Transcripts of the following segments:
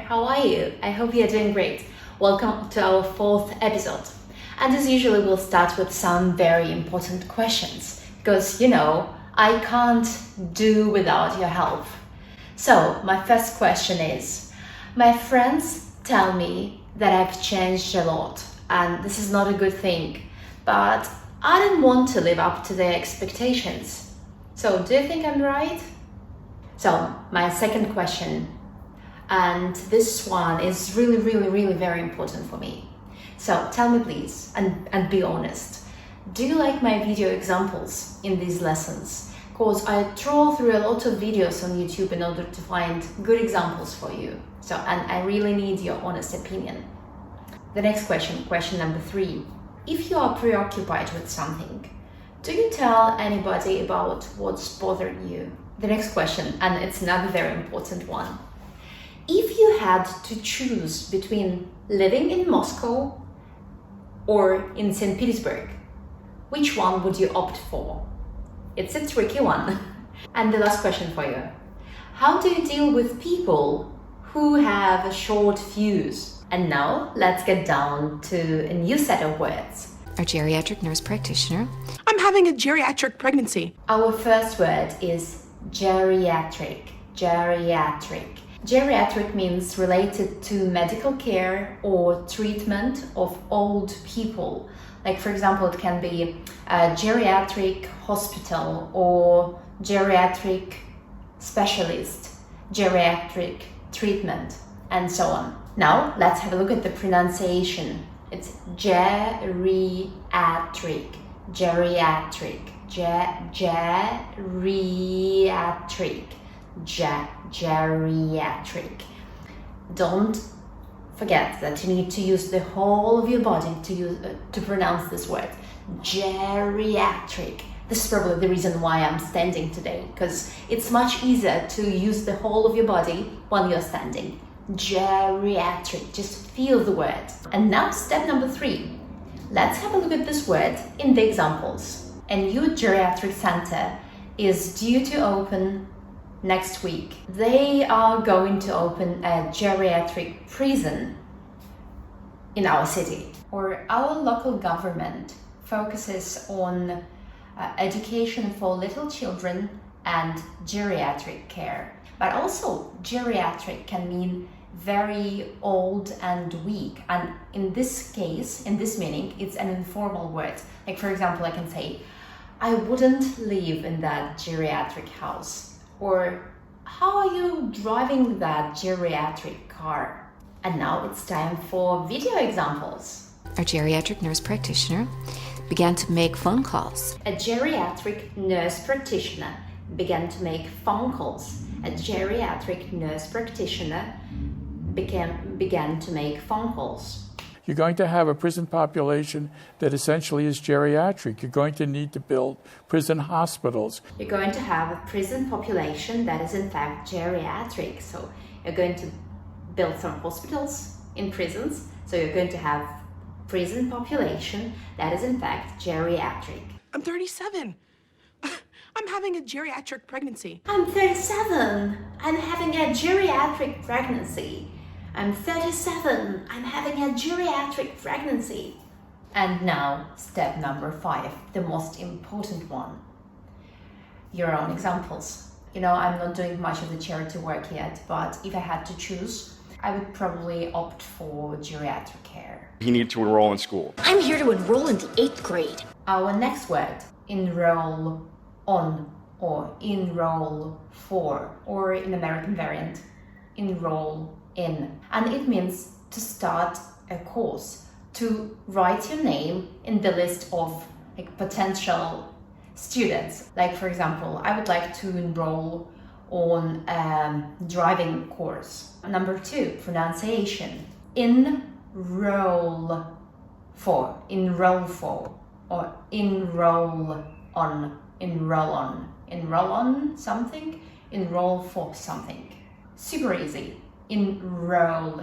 how are you? I hope you're doing great. Welcome to our 4th episode. And as usual, we'll start with some very important questions because, I can't do without your help. So, my first question is, my friends tell me that I've changed a lot and this is not a good thing, but I don't want to live up to their expectations. So, do you think I'm right? So, my second question, and this one is really very important for me. So, tell me please, and be honest, do you like my video examples in these lessons? Because I troll through a lot of videos on YouTube in order to find good examples for you. So, and I really need your honest opinion. The next question number 3. If you are preoccupied with something, do you tell anybody about what's bothering you? The next question, and it's another very important one. If you had to choose between living in Moscow or in St. Petersburg, which one would you opt for? It's a tricky one. And the last question for you. How do you deal with people who have a short fuse? And now let's get down to a new set of words. Our geriatric nurse practitioner. I'm having a geriatric pregnancy. Our first word is geriatric. Geriatric. Geriatric means related to medical care or treatment of old people. Like, for example, it can be a geriatric hospital or geriatric specialist, geriatric treatment, and so on. Now, let's have a look at the pronunciation. It's geriatric, geriatric, geriatric, geriatric. Don't forget that you need to use the whole of your body to pronounce this word. Geriatric. This is probably the reason why I'm standing today, because it's much easier to use the whole of your body when you're standing. Geriatric. Just feel the word. And now step number 3. Let's have a look at this word in the examples. A new geriatric center is due to open next week. They are going to open a geriatric prison in our city. Or our local government focuses on education for little children and geriatric care. But also, geriatric can mean very old and weak. And in this case, in this meaning, it's an informal word. Like, for example, I can say, I wouldn't live in that geriatric house. Or, how are you driving that geriatric car? And now it's time for video examples. Our geriatric nurse practitioner began to make phone calls. A geriatric nurse practitioner began to make phone calls. A geriatric nurse practitioner began to make phone calls. You're going to have a prison population that essentially is geriatric. You're going to need to build prison hospitals. You're going to have a prison population that is in fact geriatric. So you're going to build some hospitals in prisons. So you're going to have prison population that is in fact geriatric. I'm 37. I'm having a geriatric pregnancy. I'm 37. I'm having a geriatric pregnancy. I'm 37. I'm having a geriatric pregnancy. And now, step number 5, the most important one. Your own examples. I'm not doing much of the charity work yet, but if I had to choose, I would probably opt for geriatric care. He needed to enroll in school. I'm here to enroll in the 8th grade. Our next word, enroll on or enroll for, or in American variant, enroll in. And it means to start a course, to write your name in the list of potential students. Like, for example, I would like to enroll on a driving course. Number 2, pronunciation. Enroll for, or enroll on, enroll on something, enroll for something. Super easy. Enroll.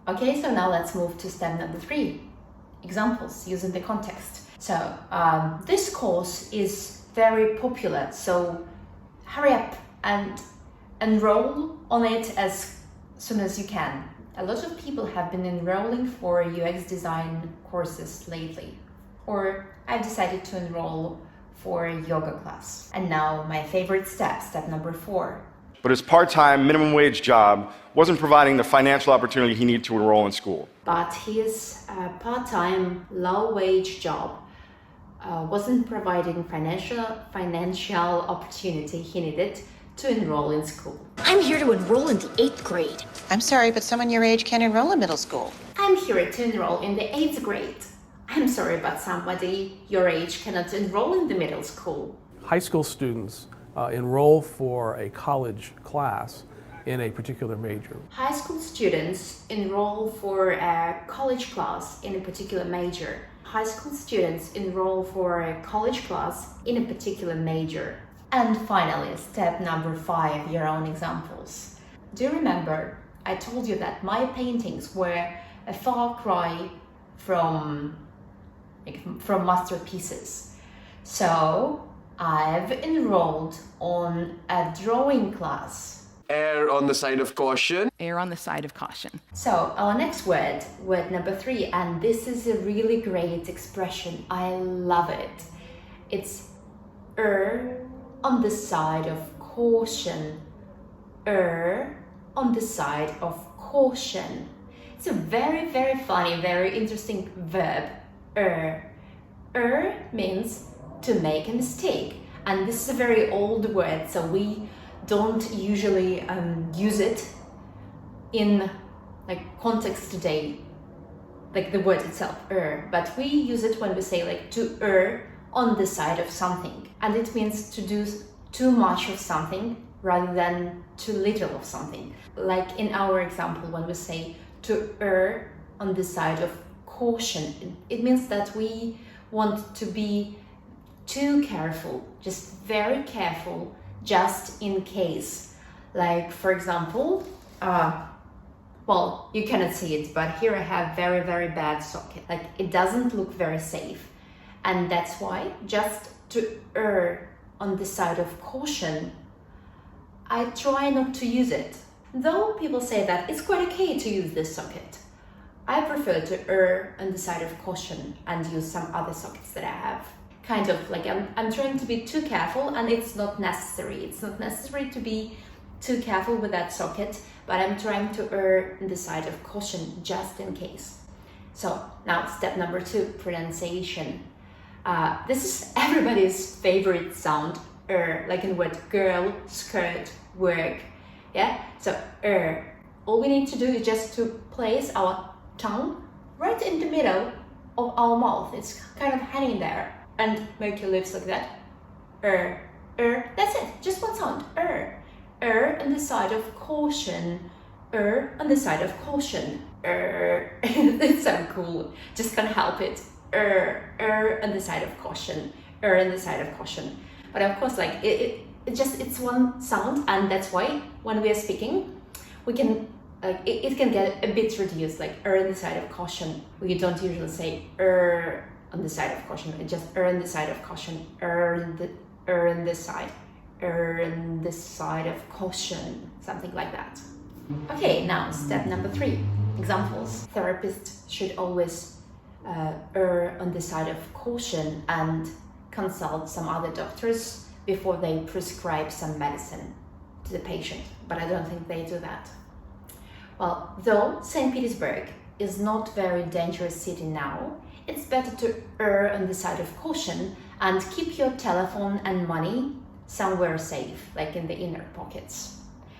Okay, so now let's move to step number 3. Examples using the context. So this course is very popular, so hurry up and enroll on it as soon as you can. A lot of people have been enrolling for UX design courses lately. Or I've decided to enroll for a yoga class. And now my favorite step number 4. But his part-time, minimum wage job wasn't providing the financial opportunity he needed to enroll in school. But his part-time, low-wage job wasn't providing financial opportunity he needed to enroll in school. I'm here to enroll in the 8th grade. I'm sorry, but someone your age can't enroll in middle school. I'm here to enroll in the 8th grade. I'm sorry, but somebody your age cannot enroll in the middle school. High school students enroll for a college class in a particular major. High school students enroll for a college class in a particular major. High school students enroll for a college class in a particular major. And finally, step number 5, your own examples. Do you remember I told you that my paintings were a far cry from masterpieces? So I've enrolled on a drawing class. Err on the side of caution. Err on the side of caution. So our next word number 3, and this is a really great expression. I love it. It's err on the side of caution. Err on the side of caution. It's a very, very funny, very interesting verb. Err. Err means to make a mistake, and this is a very old word, so we don't usually use it in context today, like the word itself, err, but we use it when we say to err on the side of something, and it means to do too much of something rather than too little of something. Like in our example, when we say to err on the side of caution, it means that we want to be too careful, just very careful, just in case. Like, for example, well, you cannot see it, but here I have very, very bad socket. Like, it doesn't look very safe. And that's why, just to err on the side of caution, I try not to use it. Though people say that it's quite okay to use this socket, I prefer to err on the side of caution and use some other sockets that I have. Kind of like I'm trying to be too careful, and it's not necessary. It's not necessary to be too careful with that socket, but I'm trying to err on the side of caution just in case. So now step number 2, pronunciation. This is everybody's favorite sound, like in the word girl, skirt, work. Yeah, so all we need to do is just to place our tongue right in the middle of our mouth. It's kind of hanging there, and make your lips like that. That's it, just one sound. On the side of caution. On the side of caution. It's so cool, just can't help it. On the side of caution. On the side of caution. But of course, like it's one sound, and that's why when we are speaking, we can it can get a bit reduced, like on the side of caution. We don't usually say on the side of caution. It's just on the side of caution. On this side. On this side of caution, something like that. Okay, now step number 3. Examples. Therapists should always err on the side of caution and consult some other doctors before they prescribe some medicine to the patient, but I don't think they do that. Well, though St. Petersburg is not very dangerous city now, it's better to err on the side of caution and keep your telephone and money somewhere safe, like in the inner pockets.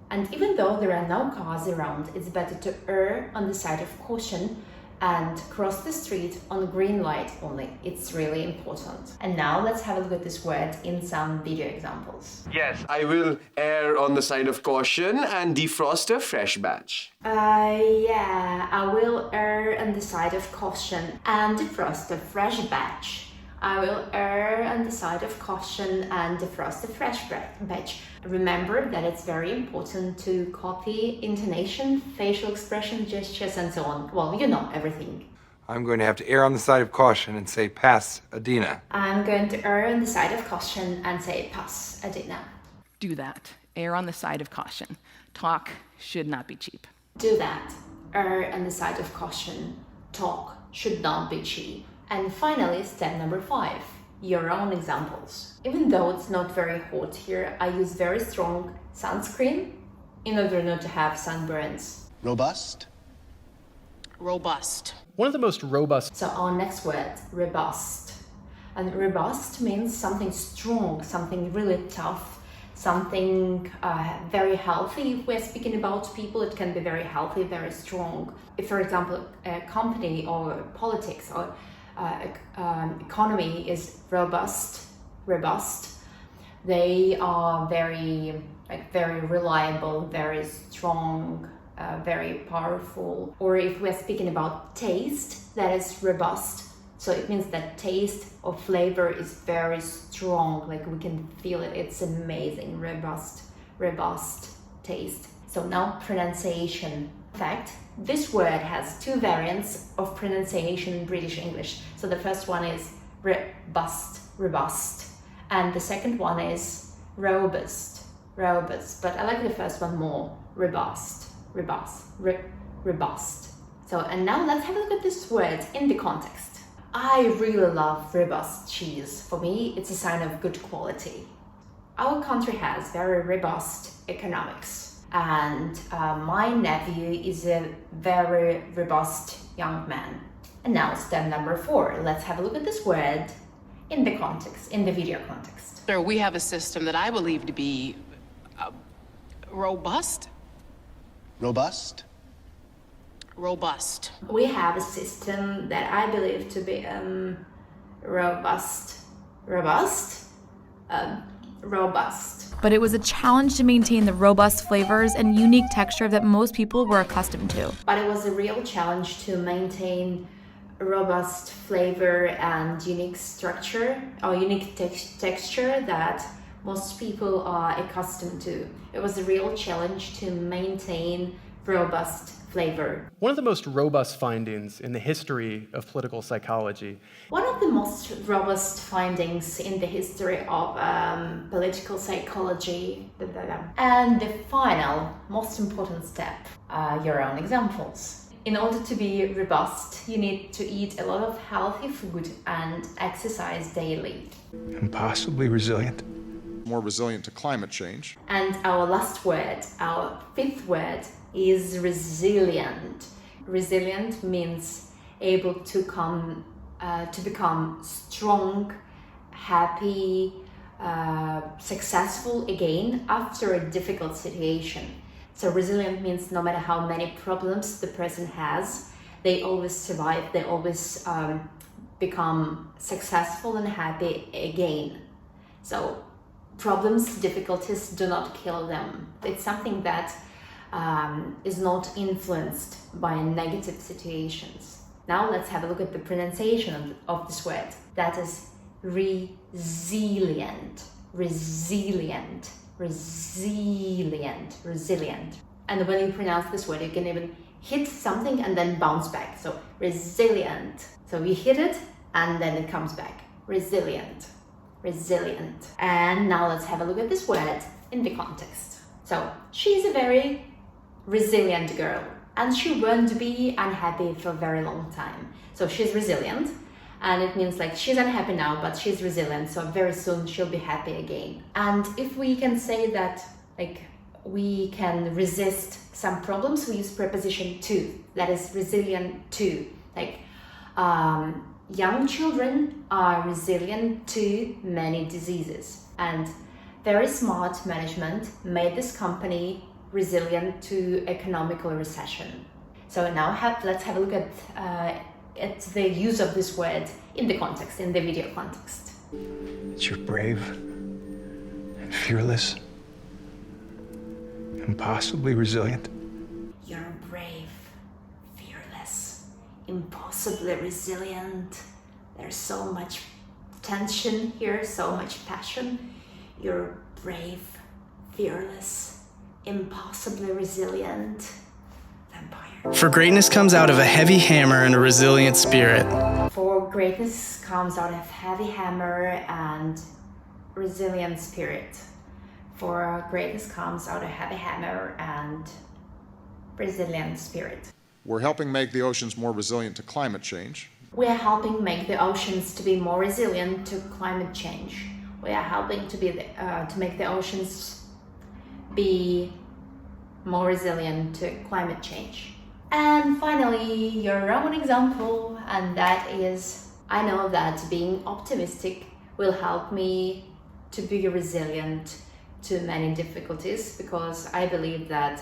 And even though there are no cars around, it's better to err on the side of caution and cross the street on green light only. It's really important. And now let's have a look at this word in some video examples. Yes, I will err on the side of caution and defrost a fresh batch. Yeah, I will err on the side of caution and defrost a fresh batch. I will err on the side of caution and defrost a fresh batch. Remember that it's very important to copy intonation, facial expression, gestures, and so on. Well, you know everything. I'm going to have to err on the side of caution and say pass, Adina. I'm going to err on the side of caution and say pass, Adina. Do that. Err on the side of caution. Talk should not be cheap. Do that. Err on the side of caution. Talk should not be cheap. And finally, step number 5. Your own examples. Even though it's not very hot here, I use very strong sunscreen in order not to have sunburns. Robust? Robust. One of the most robust. So our next word, robust. And robust means something strong, something really tough, something very healthy. If we're speaking about people, it can be very healthy, very strong. If, for example, a company or politics or economy is robust, they are very reliable, very strong, very powerful. Or if we're speaking about taste, that is robust. So it means that taste or flavor is very strong, like we can feel it. It's amazing, robust taste. So now pronunciation. In fact, this word has 2 variants of pronunciation in British English. So the first one is robust, and the second one is robust. But I like the first one more, robust. So, and now let's have a look at this word in the context. I really love robust cheese. For me, it's a sign of good quality. Our country has very robust economics, and my nephew is a very robust young man. And now step number 4. Let's have a look at this word in the context, in the video context. Sir, we have a system that I believe to be robust. Robust? Robust. We have a system that I believe to be robust. But it was a challenge to maintain the robust flavors and unique texture that most people were accustomed to. But it was a real challenge to maintain robust flavor and unique structure or unique texture that most people are accustomed to. It was a real challenge to maintain robust flavor. One of the most robust findings in the history of political psychology. One of the most robust findings in the history of political psychology. And the final, most important step, your own examples. In order to be robust, you need to eat a lot of healthy food and exercise daily. Impossibly resilient. More resilient to climate change. And our last word, our 5th word, is resilient. Resilient means able to become strong, happy, successful again after a difficult situation. So resilient means no matter how many problems the person has, they always survive, they always become successful and happy again. So problems, difficulties do not kill them. It's something that is not influenced by negative situations. Now let's have a look at the pronunciation of this word. That is resilient. And when you pronounce this word, you can even hit something and then bounce back. So resilient. So you hit it and then it comes back. Resilient. And now let's have a look at this word in the context. So she's a very resilient girl and she won't be unhappy for a very long time. So she's resilient, and it means like she's unhappy now, but she's resilient, so very soon she'll be happy again. And if we can say that like we can resist some problems, we use preposition to. That is resilient to. Like young children are resilient to many diseases, and very smart management made this company resilient to economical recession. So now let's have a look at the use of this word in the context, in the video context. You're brave and fearless, impossibly resilient. You're brave, fearless, impossibly resilient. There's so much tension here, so much passion. You're brave, fearless, impossibly resilient. Vampire. For greatness comes out of a heavy hammer and a resilient spirit. For greatness comes out of heavy hammer and resilient spirit. For greatness comes out of heavy hammer and resilient spirit. We're helping make the oceans more resilient to climate change. We are helping make the oceans to be more resilient to climate change. We are helping to make the oceans be more resilient to climate change. And finally, your own example, and that is, I know that being optimistic will help me to be resilient to many difficulties, because I believe that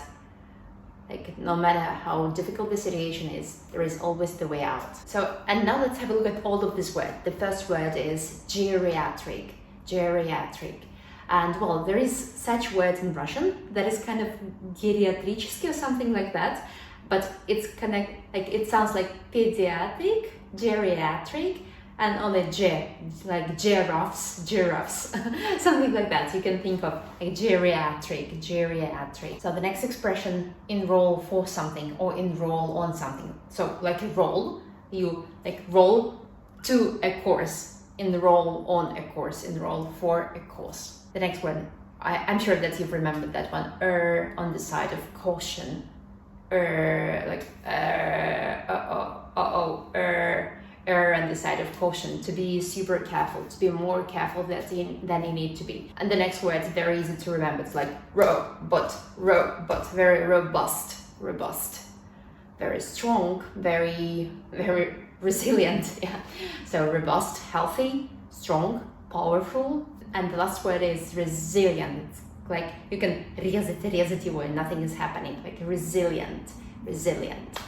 no matter how difficult the situation is, there is always the way out. So, and now let's have a look at all of this word. The first word is geriatric. Geriatric. And well, there is such word in Russian that is kind of geriatrический or something like that, but it's kind of it sounds like pediatric, geriatric, and only like giraffes, something like that. You can think of geriatric. So the next expression, enroll for something or enroll on something. So like roll, you roll to a course, enroll on a course, enroll for a course. The next one, I'm sure that you've remembered that one, on the side of caution, on the side of caution, to be super careful, to be more careful than you need to be. And the next word is very easy to remember. It's like robust, very robust, very strong, very resilient. Yeah. So robust, healthy, strong, powerful. And the last word is resilient. Like you can резать его and nothing is happening. Like resilient.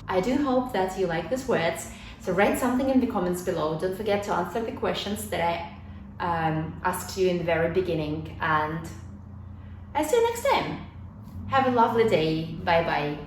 I do hope that you like these words. So write something in the comments below. Don't forget to answer the questions that I asked you in the very beginning. And I'll see you next time. Have a lovely day. Bye bye.